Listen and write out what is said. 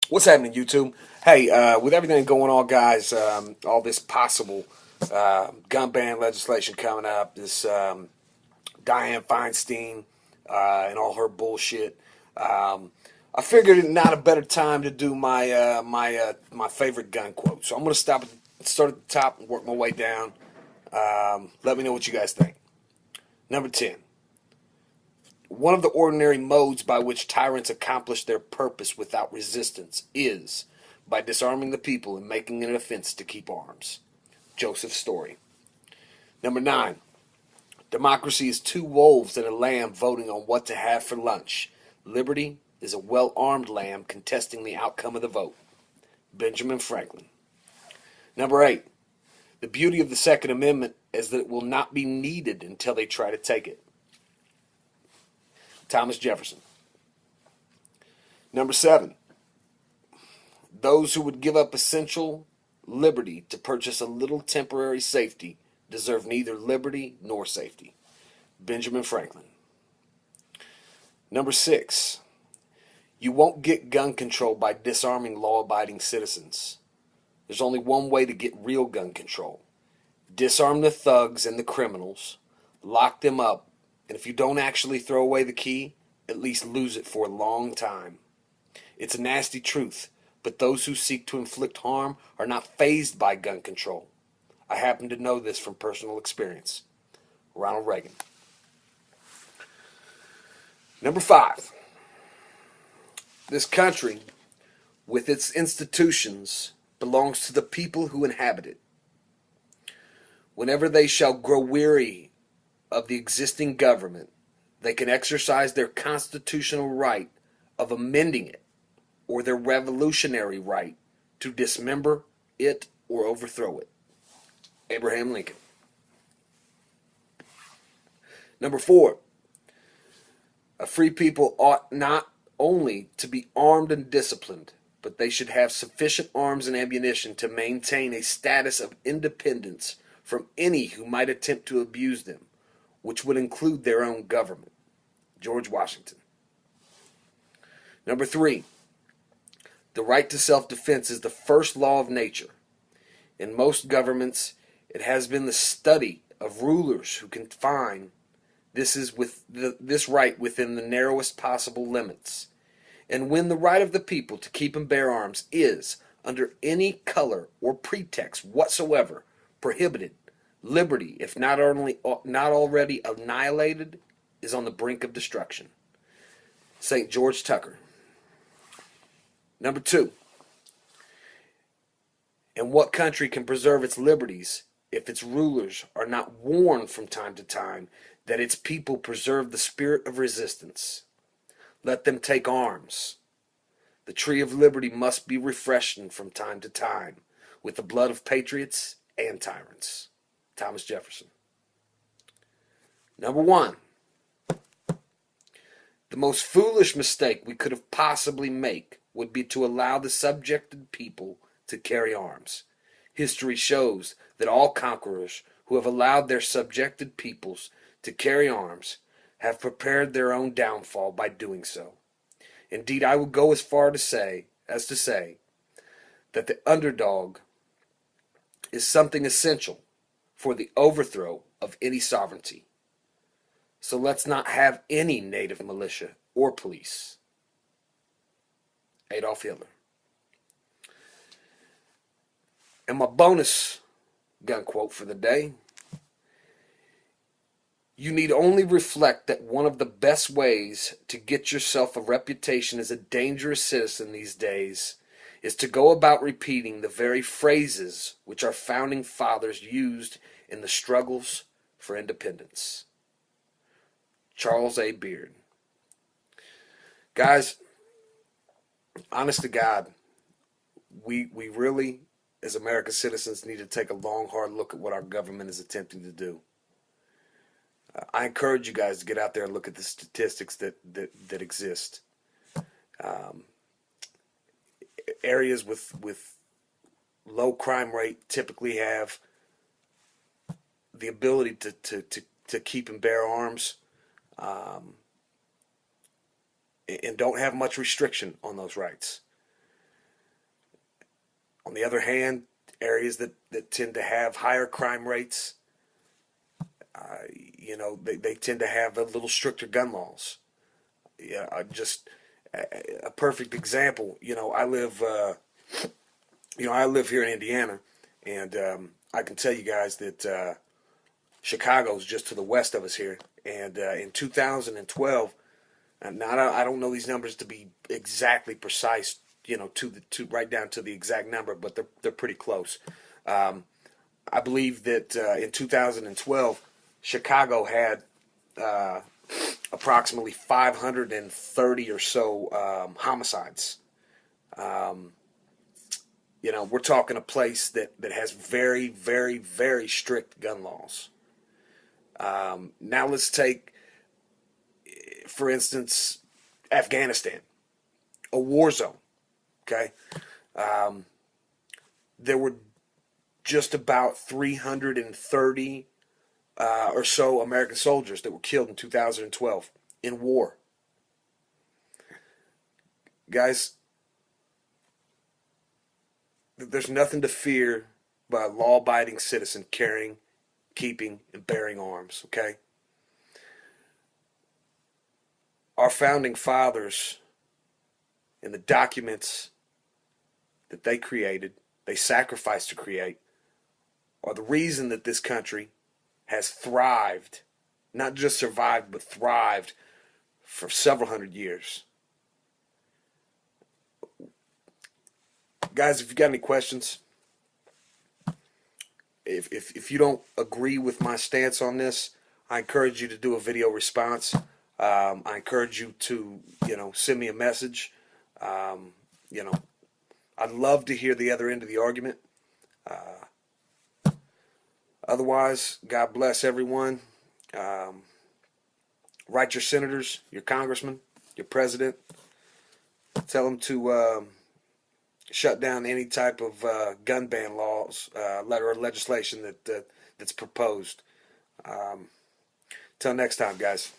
What's happening, YouTube? Hey, with everything going on, guys, all this possible gun ban legislation coming up, this Dianne Feinstein and all her bullshit. I figured it not a better time to do my favorite gun quote. So I'm gonna start at the top and work my way down. Let me know what you guys think. Number 10. One of the ordinary modes by which tyrants accomplish their purpose without resistance is by disarming the people and making it an offense to keep arms. Joseph Story. Number 9. Democracy is two wolves and a lamb voting on what to have for lunch. Liberty is a well-armed lamb contesting the outcome of the vote. Benjamin Franklin. Number 8. The beauty of the Second Amendment is that it will not be needed until they try to take it. Thomas Jefferson. Number 7. Those who would give up essential liberty to purchase a little temporary safety deserve neither liberty nor safety. Benjamin Franklin. Number 6. You won't get gun control by disarming law-abiding citizens. There's only one way to get real gun control. Disarm the thugs and the criminals, lock them up, and if you don't actually throw away the key, at least lose it for a long time. It's a nasty truth, but those who seek to inflict harm are not fazed by gun control. I happen to know this from personal experience. Ronald Reagan. Number 5. This country, with its institutions, belongs to the people who inhabit it. Whenever they shall grow weary of the existing government, they can exercise their constitutional right of amending it or their revolutionary right to dismember it or overthrow it. Abraham Lincoln. Number 4. A free people ought not only to be armed and disciplined, but they should have sufficient arms and ammunition to maintain a status of independence from any who might attempt to abuse them, which would include their own government. George Washington. Number 3. The right to self-defense is the first law of nature. In most governments, it has been the study of rulers who confine this right within the narrowest possible limits. And when the right of the people to keep and bear arms is, under any color or pretext whatsoever, prohibited, liberty, if not already annihilated, is on the brink of destruction. St. George Tucker. Number 2. And what country can preserve its liberties if its rulers are not warned from time to time that its people preserve the spirit of resistance? Let them take arms. The tree of liberty must be refreshed from time to time with the blood of patriots and tyrants. Thomas Jefferson. Number 1. The most foolish mistake we could have possibly made would be to allow the subjected people to carry arms. History shows that all conquerors who have allowed their subjected peoples to carry arms have prepared their own downfall by doing so. Indeed, I would go as far to say that the underdog is something essential for the overthrow of any sovereignty. So let's not have any native militia or police. Adolf Hitler. And my bonus gun quote for the day: you need only reflect that one of the best ways to get yourself a reputation as a dangerous citizen these days is to go about repeating the very phrases which our founding fathers used in the struggles for independence. Charles A. Beard. Guys, honest to God, we really, as American citizens, need to take a long, hard look at what our government is attempting to do. I encourage you guys to get out there and look at the statistics that exist. Areas with low crime rate typically have the ability to keep and bear arms, and don't have much restriction on those rights. the other hand, areas that tend to have higher crime rates, they tend to have a little stricter gun laws. Yeah, just a perfect example. I live here in Indiana, and I can tell you guys that Chicago's just to the west of us here. And in 2012, now I don't know these numbers to be exactly precise, to right down to the exact number, but they're pretty close. I believe that in 2012, Chicago had approximately 530 or so homicides. We're talking a place that has very, very, very strict gun laws. Now let's take, for instance, Afghanistan, a war zone. Okay, there were just about 330 or so American soldiers that were killed in 2012 in war. Guys, there's nothing to fear by a law-abiding citizen carrying, keeping, and bearing arms, okay? Our founding fathers and the documents that they created, they sacrificed to create, are the reason that this country has thrived, not just survived, but thrived for several hundred years. Guys, if you got any questions, if you don't agree with my stance on this, I encourage you to do a video response. I encourage you to, send me a message. I'd love to hear the other end of the argument. Otherwise, God bless everyone. Write your senators, your congressmen, your president. Tell them to shut down any type of gun ban laws, or legislation that's proposed. Till next time, guys.